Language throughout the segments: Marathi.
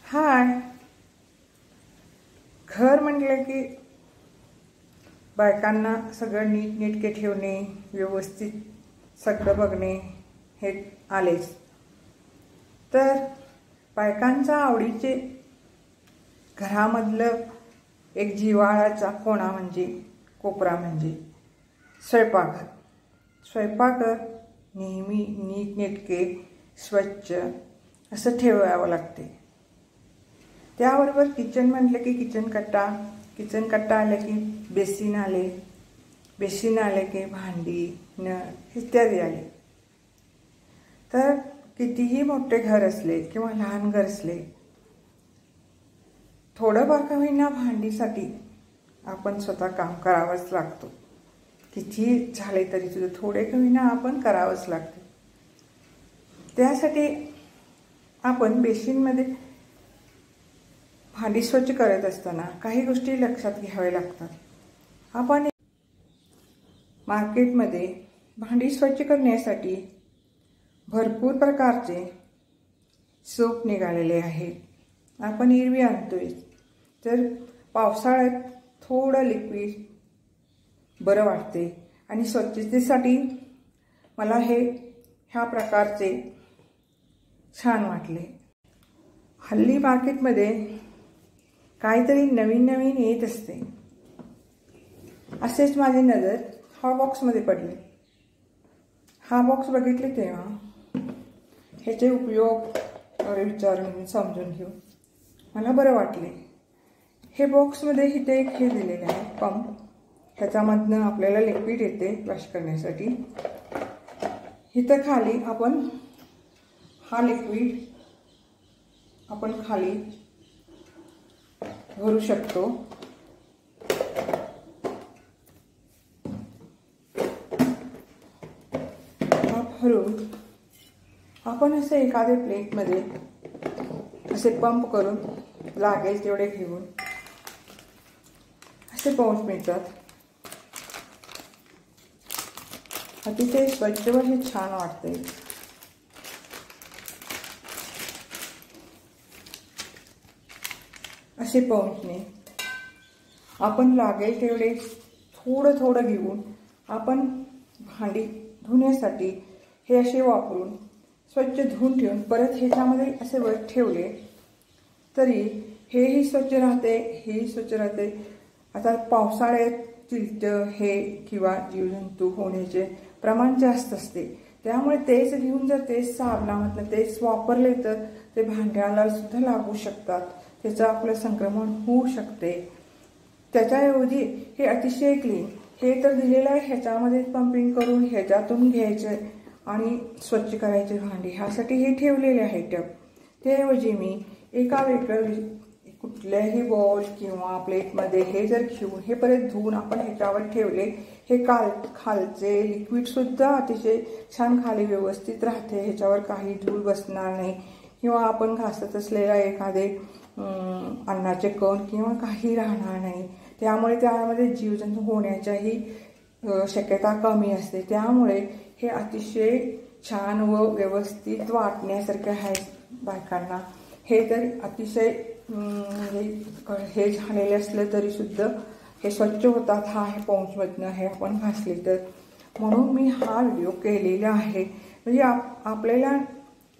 हाय. घर म्हटलं की बायकांना सगळं नीटनेटके ठेवणे, व्यवस्थित सगळं बघणे हे आलेच. तर बायकांच्या आवडीचे घरामधलं एक जिव्हाळ्याचा कोणा म्हणजे कोपरा म्हणजे स्वयंपाकघर. स्वयंपाकघर नेहमी नीटनेटके स्वच्छ असं ठेवावं लागते. त्याबरोबर किचन म्हटलं की किचन कट्टा आलं की बेसिन आले की भांडी नळ इत्यादी आले. तर कितीही मोठे घर असले किंवा लहान घर असले, थोडंफार का होईना भांडीसाठी आपण स्वतः काम करावंच लागतो. कितीही झाले तरी सुद्धा थोडे का होईना आपण करावंच लागते. त्यासाठी आपण बेसिनमध्ये भांडी स्वच्छ करत असताना काही गोष्टी लक्षात घ्याव्या लागतात. आपण मार्केटमध्ये भांडी स्वच्छ करण्यासाठी भरपूर प्रकारचे सोप निघालेले आहेत. आपण एरवी आणतोय. तर पावसाळ्यात थोडं लिक्विड बरं वाटते आणि स्वच्छतेसाठी मला ह्या प्रकारचे छान वाटले. हल्ली मार्केटमध्ये काहीतरी नवीन येत असते. असेच माझी नजर हा बॉक्समध्ये पडले. हा बॉक्स बघितले तेव्हा ह्याचे उपयोग विचारून समजून घेऊन मला बरं वाटले. हे बॉक्समध्ये इथे एक हे दिलेले आहे पंप. ह्याच्यामधनं आपल्याला लिक्विड येते वॉश करण्यासाठी. इथं खाली आपण हा लिक्विड खाली भरू शकतो. हा भरून आपण असे एखाद्या प्लेटमध्ये असे पंप करून लागेल तेवढे घेऊन असे पाऊच मिळतात. अतिशय स्वच्छ व हे छान वाटते. असे पाऊचने आपण लागेल तेवढे थोडं घेऊन आपण भांडी धुण्यासाठी हे असे वापरून स्वच्छ धुवून ठेवून परत ह्याच्यामध्ये असे वर ठेवले तरी हेही स्वच्छ राहते, हेही स्वच्छ राहते. आता पावसाळ्यात चिलटं हे किंवा जीवजंतू होण्याचे प्रमाण जास्त असते. त्यामुळे तेच घेऊन जर तेच साबणामधलं तेच वापरले तर ते भांड्याला सुद्धा लागू शकतात. त्याचं आपलं संक्रमण होऊ शकते. त्याच्याऐवजी हे अतिशय क्लीन हे तर दिलेलं आहे. ह्याच्यामध्ये पंपिंग करून ह्याच्यातून घ्यायचे आणि स्वच्छ करायचे भांडी, ह्यासाठी हे ठेवलेले आहे टब. त्याऐवजी मी एका वेगळं कुठल्याही बॉल किंवा प्लेटमध्ये हे जर घेऊन हे परत धुवून आपण ह्याच्यावर ठेवले, हे खालचे लिक्विडसुद्धा अतिशय छान खाली व्यवस्थित राहते. ह्याच्यावर काही धूळ बसणार नाही किंवा आपण घासत असलेला एखादे अन्नाचे कण किंवा काही राहणार नाही. त्यामुळे त्यामध्ये जीवजंतू होण्याच्याही शक्यता कमी असते. त्यामुळे हे अतिशय छान व व्यवस्थित वाटण्यासारखे आहे बायकांना. हे तर अतिशय हे झालेले असलं तरी सुद्धा हे स्वच्छ होतात. हे पाऊचमधनं हे आपण घासले तर. म्हणून मी हा व्हिडिओ केलेला आहे. म्हणजे आपल्याला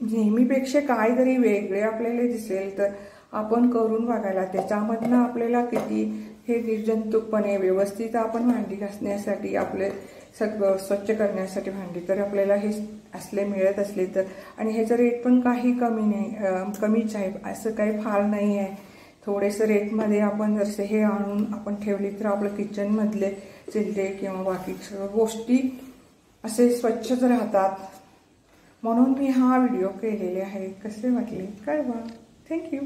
नेहमीपेक्षा काहीतरी वेगळे आपल्याला दिसेल तर आपण करून बघायला. त्याच्यामधनं आपल्याला किती हे निर्जंतुकपणे व्यवस्थित आपण भांडी घासण्यासाठी आपले सगळं स्वच्छ करण्यासाठी भांडी तर आपल्याला हे असले मिळत असले तर. आणि ह्याचं रेट पण काही कमीच आहे. असं काही फार नाही आहे. थोडेसं रेटमध्ये आपण जर हे आणून आपण ठेवली तर आपलं किचनमधले चिलटे किंवा बाकी सगळ्या गोष्टी असे स्वच्छच राहतात. म्हणून मी हा व्हिडिओ केलेले आहे. कसे वाटले कळवा. थँक्यू.